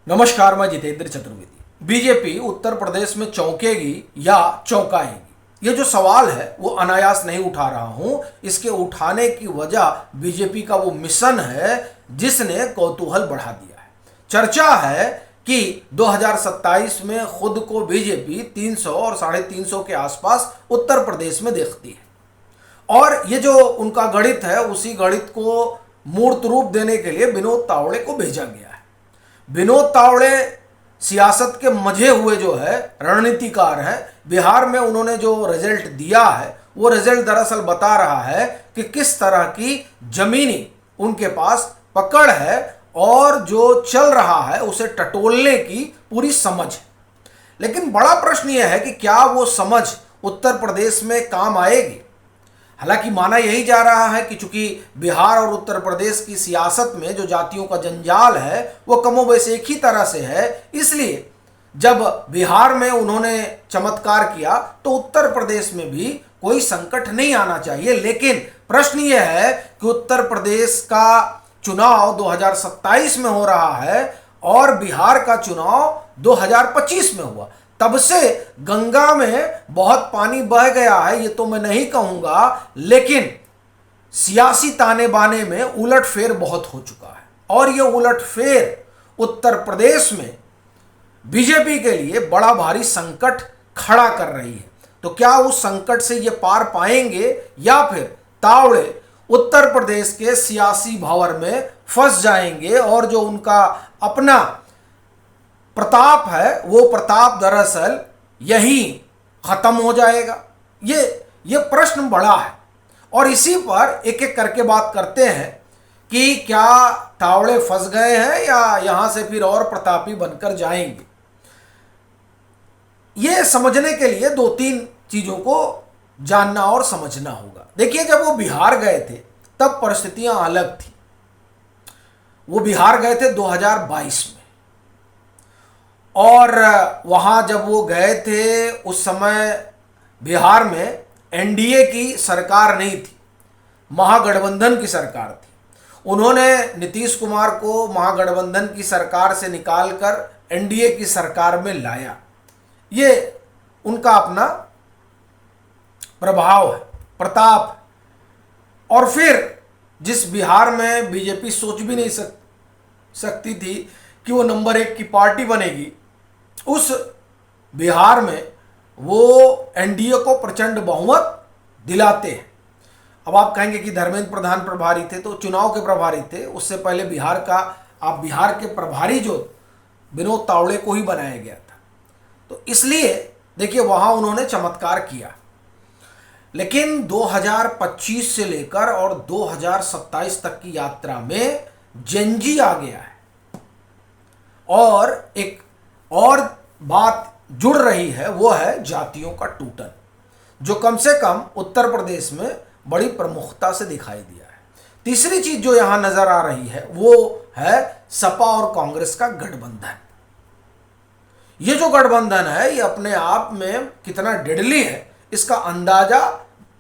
नमस्कार, मैं जितेंद्र चतुर्वेदी। बीजेपी उत्तर प्रदेश में चौंकेगी या चौंकाएगी, ये जो सवाल है वो अनायास नहीं उठा रहा हूं। इसके उठाने की वजह बीजेपी का वो मिशन है जिसने कौतूहल बढ़ा दिया है। चर्चा है कि 2027 में खुद को बीजेपी 300 और 350 के आसपास उत्तर प्रदेश में देखती है और ये जो उनका गणित है उसी गणित को मूर्त रूप देने के लिए विनोद तावड़े को भेजा गया है। विनोद तावड़े सियासत के मजे हुए जो है रणनीतिकार हैं। बिहार में उन्होंने जो रिजल्ट दिया है वो रिजल्ट दरअसल बता रहा है कि किस तरह की जमीनी उनके पास पकड़ है और जो चल रहा है उसे टटोलने की पूरी समझ है। लेकिन बड़ा प्रश्न यह है कि क्या वो समझ उत्तर प्रदेश में काम आएगी। हालांकि माना यही जा रहा है कि चूंकि बिहार और उत्तर प्रदेश की सियासत में जो जातियों का जंजाल है वो कमोबेश एक ही तरह से है, इसलिए जब बिहार में उन्होंने चमत्कार किया तो उत्तर प्रदेश में भी कोई संकट नहीं आना चाहिए। लेकिन प्रश्न यह है कि उत्तर प्रदेश का चुनाव 2027 में हो रहा है और बिहार का चुनाव 2025 में हुआ। तब से गंगा में बहुत पानी बह गया है ये तो मैं नहीं कहूंगा, लेकिन सियासी ताने बाने में उलटफेर बहुत हो चुका है और ये उलटफेर उत्तर प्रदेश में बीजेपी के लिए बड़ा भारी संकट खड़ा कर रही है। तो क्या उस संकट से ये पार पाएंगे या फिर तावड़े उत्तर प्रदेश के सियासी भंवर में फंस जाएंगे और जो उनका अपना प्रताप है वो प्रताप दरअसल यही खत्म हो जाएगा। ये प्रश्न बड़ा है और इसी पर एक एक करके बात करते हैं कि क्या तावड़े फंस गए हैं या यहां से फिर और प्रतापी बनकर जाएंगे। ये समझने के लिए दो तीन चीजों को जानना और समझना होगा। देखिए, जब वो बिहार गए थे तब परिस्थितियां अलग थी। वो बिहार गए थे 2022 में और वहाँ जब वो गए थे उस समय बिहार में एनडीए की सरकार नहीं थी, महागठबंधन की सरकार थी। उन्होंने नीतीश कुमार को महागठबंधन की सरकार से निकालकर एनडीए की सरकार में लाया। ये उनका अपना प्रभाव है, प्रताप है। और फिर जिस बिहार में बीजेपी सोच भी नहीं सकती थी कि वो नंबर 1 की पार्टी बनेगी, उस बिहार में वो एनडीए को प्रचंड बहुमत दिलाते हैं। अब आप कहेंगे कि धर्मेंद्र प्रधान प्रभारी थे तो चुनाव के प्रभारी थे, उससे पहले बिहार के प्रभारी जो विनोद तावड़े को ही बनाया गया था। तो इसलिए देखिए वहां उन्होंने चमत्कार किया। लेकिन 2025 से लेकर और 2027 तक की यात्रा में जेनजी आ गया है और एक और बात जुड़ रही है, वो है जातियों का टूटन, जो कम से कम उत्तर प्रदेश में बड़ी प्रमुखता से दिखाई दिया है। तीसरी चीज जो यहां नजर आ रही है वो है सपा और कांग्रेस का गठबंधन। ये जो गठबंधन है ये अपने आप में कितना डेडली है इसका अंदाजा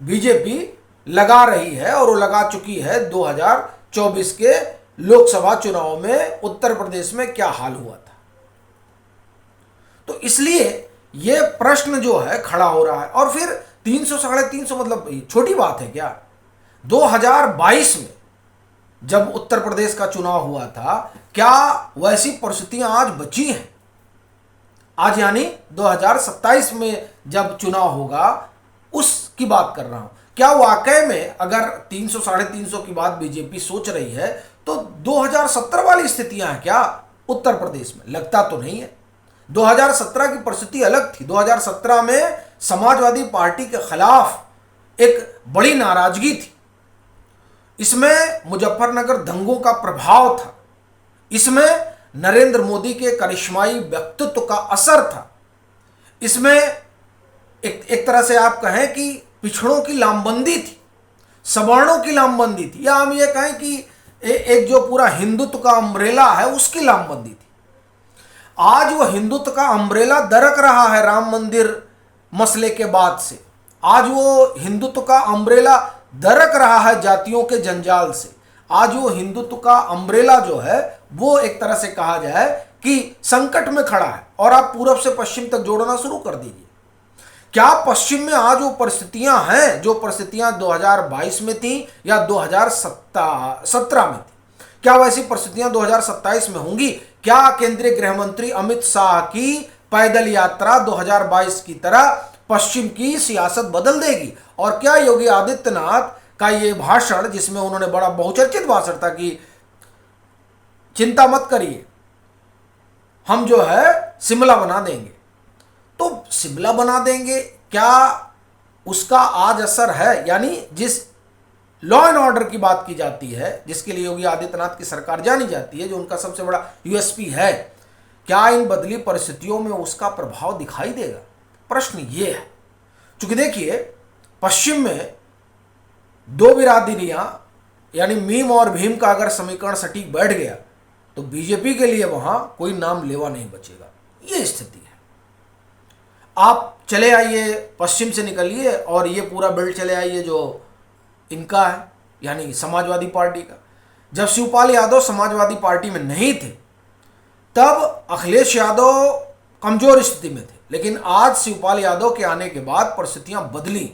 बीजेपी लगा रही है और वो लगा चुकी है। 2024 के लोकसभा चुनाव में उत्तर प्रदेश में क्या हाल हुआ था। तो इसलिए यह प्रश्न जो है खड़ा हो रहा है। और फिर 300 350 मतलब छोटी बात है क्या। 2022 में जब उत्तर प्रदेश का चुनाव हुआ था, क्या वैसी परिस्थितियां आज बची हैं? आज यानी 2027 में जब चुनाव होगा उसकी बात कर रहा हूं। क्या वाकई में अगर 300 350 की बात बीजेपी सोच रही है तो 2017 वाली स्थितियां हैं क्या उत्तर प्रदेश में? लगता तो नहीं है। 2017 की परिस्थिति अलग थी। 2017 में समाजवादी पार्टी के खिलाफ एक बड़ी नाराजगी थी। इसमें मुजफ्फरनगर दंगों का प्रभाव था, इसमें नरेंद्र मोदी के करिश्माई व्यक्तित्व का असर था, इसमें एक तरह से आप कहें कि पिछड़ों की लामबंदी थी, सवर्णों की लामबंदी थी, या हम ये कहें कि एक जो पूरा हिंदुत्व का अम्ब्रेला है उसकी लामबंदी थी। आज वो हिंदुत्व का अम्ब्रेला दरक रहा है राम मंदिर मसले के बाद से। आज वो हिंदुत्व का अम्ब्रेला दरक रहा है जातियों के जंजाल से। आज वो हिंदुत्व का अम्ब्रेला जो है वो एक तरह से कहा जाए कि संकट में खड़ा है और आप पूरब से पश्चिम तक जोड़ना शुरू कर दीजिए। क्या पश्चिम में आज वो परिस्थितियां हैं जो परिस्थितियां 2022 में थी या 2017 में थी? क्या वैसी परिस्थितियां 2027 में होंगी? क्या केंद्रीय गृह मंत्री अमित शाह की पैदल यात्रा 2022 की तरह पश्चिम की सियासत बदल देगी? और क्या योगी आदित्यनाथ का ये भाषण, जिसमें उन्होंने बड़ा बहुचर्चित भाषण था कि चिंता मत करिए, हम जो है शिमला बना देंगे, तो शिमला बना देंगे, क्या उसका आज असर है? यानी जिस लॉ एंड ऑर्डर की बात की जाती है, जिसके लिए योगी आदित्यनाथ की सरकार जानी जाती है, जो उनका सबसे बड़ा यूएसपी है, क्या इन बदली परिस्थितियों में उसका प्रभाव दिखाई देगा? प्रश्न ये है। क्योंकि देखिए, पश्चिम में दो बिरादरियां यानी मीम और भीम का अगर समीकरण सटीक बैठ गया तो बीजेपी के लिए वहां कोई नाम लेवा नहीं बचेगा। ये स्थिति है। आप चले आइए, पश्चिम से निकलिए और ये पूरा बेल्ट चले आइए जो इनका है, यानी समाजवादी पार्टी का। जब शिवपाल यादव समाजवादी पार्टी में नहीं थे तब अखिलेश यादव कमजोर स्थिति में थे, लेकिन आज शिवपाल यादव के आने के बाद परिस्थितियां बदली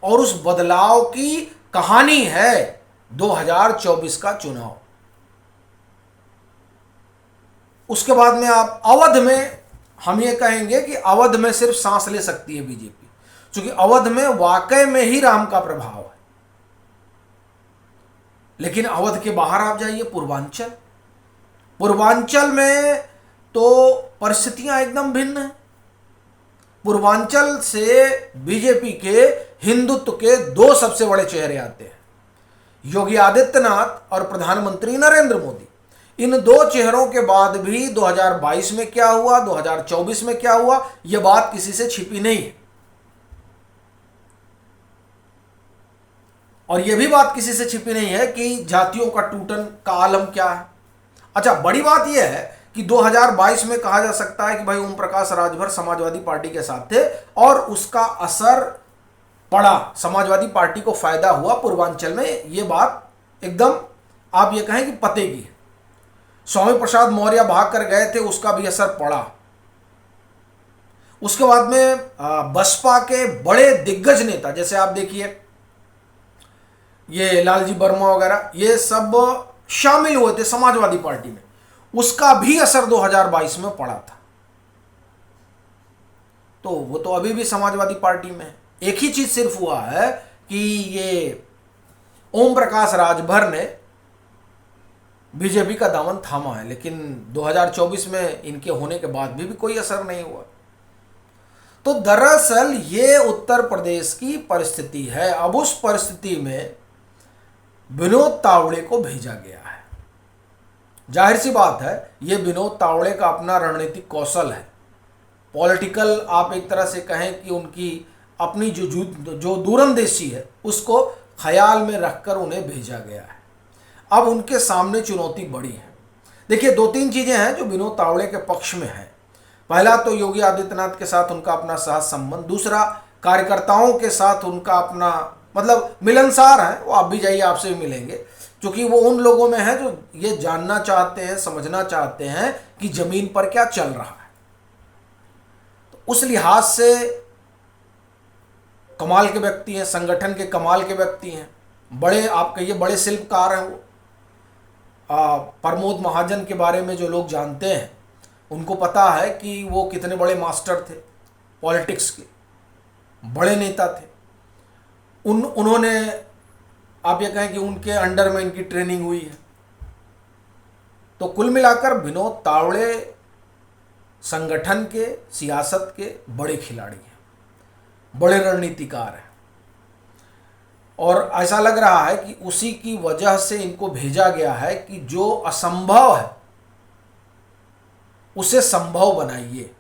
और उस बदलाव की कहानी है 2024 का चुनाव। उसके बाद में आप अवध में, हम ये कहेंगे कि अवध में सिर्फ सांस ले सकती है बीजेपी, क्योंकि अवध में वाकई में ही राम का प्रभाव है। लेकिन अवध के बाहर आप जाइए, पूर्वांचल, पूर्वांचल में तो परिस्थितियां एकदम भिन्न हैं। पूर्वांचल से बीजेपी के हिंदुत्व के दो सबसे बड़े चेहरे आते हैं, योगी आदित्यनाथ और प्रधानमंत्री नरेंद्र मोदी। इन दो चेहरों के बाद भी 2022 में क्या हुआ, 2024 में क्या हुआ, यह बात किसी से छिपी नहीं है। और यह भी बात किसी से छिपी नहीं है कि जातियों का टूटन का आलम क्या है। अच्छा, बड़ी बात यह है कि 2022 में कहा जा सकता है कि भाई ओम प्रकाश राजभर समाजवादी पार्टी के साथ थे और उसका असर पड़ा, समाजवादी पार्टी को फायदा हुआ पूर्वांचल में। यह बात एकदम आप ये कहें कि पते की है। स्वामी प्रसाद मौर्य भाग कर गए थे, उसका भी असर पड़ा। उसके बाद में बसपा के बड़े दिग्गज नेता, जैसे आप देखिए ये लालजी वर्मा वगैरह, ये सब शामिल हुए थे समाजवादी पार्टी में, उसका भी असर 2022 में पड़ा था। तो वो तो अभी भी समाजवादी पार्टी में है। एक ही चीज सिर्फ हुआ है कि ये ओम प्रकाश राजभर ने बीजेपी का दामन थामा है, लेकिन 2024 में इनके होने के बाद भी कोई असर नहीं हुआ। तो दरअसल ये उत्तर प्रदेश की परिस्थिति है। अब उस परिस्थिति में विनोद तावड़े को भेजा गया है। जाहिर सी बात है, ये विनोद तावड़े का अपना रणनीतिक कौशल है, पॉलिटिकल आप एक तरह से कहें कि उनकी अपनी जो दूरंदेशी है उसको ख्याल में रखकर उन्हें भेजा गया है। अब उनके सामने चुनौती बड़ी है। देखिए, दो तीन चीज़ें हैं जो विनोद तावड़े के पक्ष में है। पहला तो योगी आदित्यनाथ के साथ उनका अपना सहज संबंध, दूसरा कार्यकर्ताओं के साथ उनका अपना मतलब मिलनसार है। वो आप भी जाइए, आपसे भी मिलेंगे, क्योंकि वो उन लोगों में है जो ये जानना चाहते हैं, समझना चाहते हैं कि जमीन पर क्या चल रहा है। तो उस लिहाज से कमाल के व्यक्ति हैं, संगठन के कमाल के व्यक्ति हैं, बड़े आप कहिए बड़े शिल्पकार हैं वो। प्रमोद महाजन के बारे में जो लोग जानते हैं उनको पता है कि वो कितने बड़े मास्टर थे, पॉलिटिक्स के बड़े नेता थे। उन्होंने आप ये कहें कि उनके अंडर में इनकी ट्रेनिंग हुई है। तो कुल मिलाकर विनोद तावड़े संगठन के, सियासत के बड़े खिलाड़ी हैं, बड़े रणनीतिकार हैं। और ऐसा लग रहा है कि उसी की वजह से इनको भेजा गया है कि जो असंभव है उसे संभव बनाइए।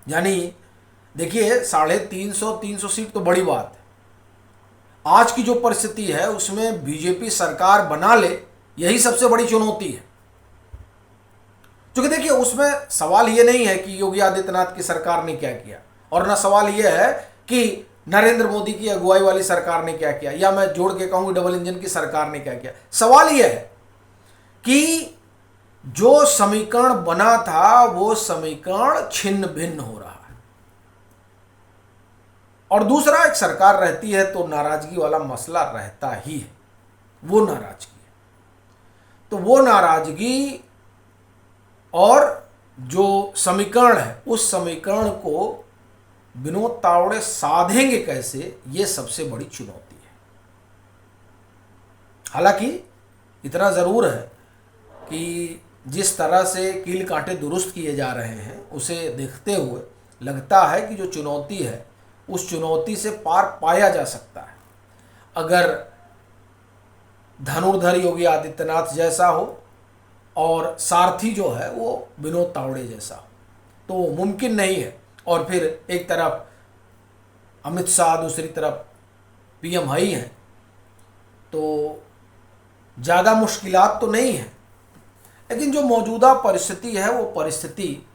यानी देखिए, 350 सीट तो बड़ी बात है। आज की जो परिस्थिति है उसमें बीजेपी सरकार बना ले, यही सबसे बड़ी चुनौती है। क्योंकि देखिए, उसमें सवाल ये नहीं है कि योगी आदित्यनाथ की सरकार ने क्या किया, और ना सवाल ये है कि नरेंद्र मोदी की अगुवाई वाली सरकार ने क्या किया, या मैं जोड़ के कहूंगी डबल इंजन की सरकार ने क्या किया। सवाल यह है कि जो समीकरण बना था वो समीकरण छिन्न भिन्न हो रहा है। और दूसरा, एक सरकार रहती है तो नाराजगी वाला मसला रहता ही है, वो नाराजगी है। तो वो नाराजगी और जो समीकरण है उस समीकरण को विनोद तावड़े साधेंगे कैसे, ये सबसे बड़ी चुनौती है। हालांकि इतना जरूर है कि जिस तरह से कील कांटे दुरुस्त किए जा रहे हैं उसे देखते हुए लगता है कि जो चुनौती है उस चुनौती से पार पाया जा सकता है। अगर धनुर्धर योगी आदित्यनाथ जैसा हो और सारथी जो है वो विनोद तावड़े जैसा हो तो वो मुमकिन नहीं है। और फिर एक तरफ अमित शाह, दूसरी तरफ पीएम ही हैं, तो ज़्यादा मुश्किलात तो नहीं है। लेकिन जो मौजूदा परिस्थिति है वो परिस्थिति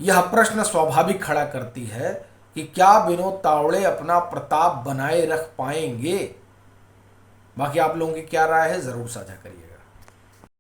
यह प्रश्न स्वाभाविक खड़ा करती है कि क्या विनोद तावड़े अपना प्रताप बनाए रख पाएंगे। बाकी आप लोगों की क्या राय है, ज़रूर साझा करिए।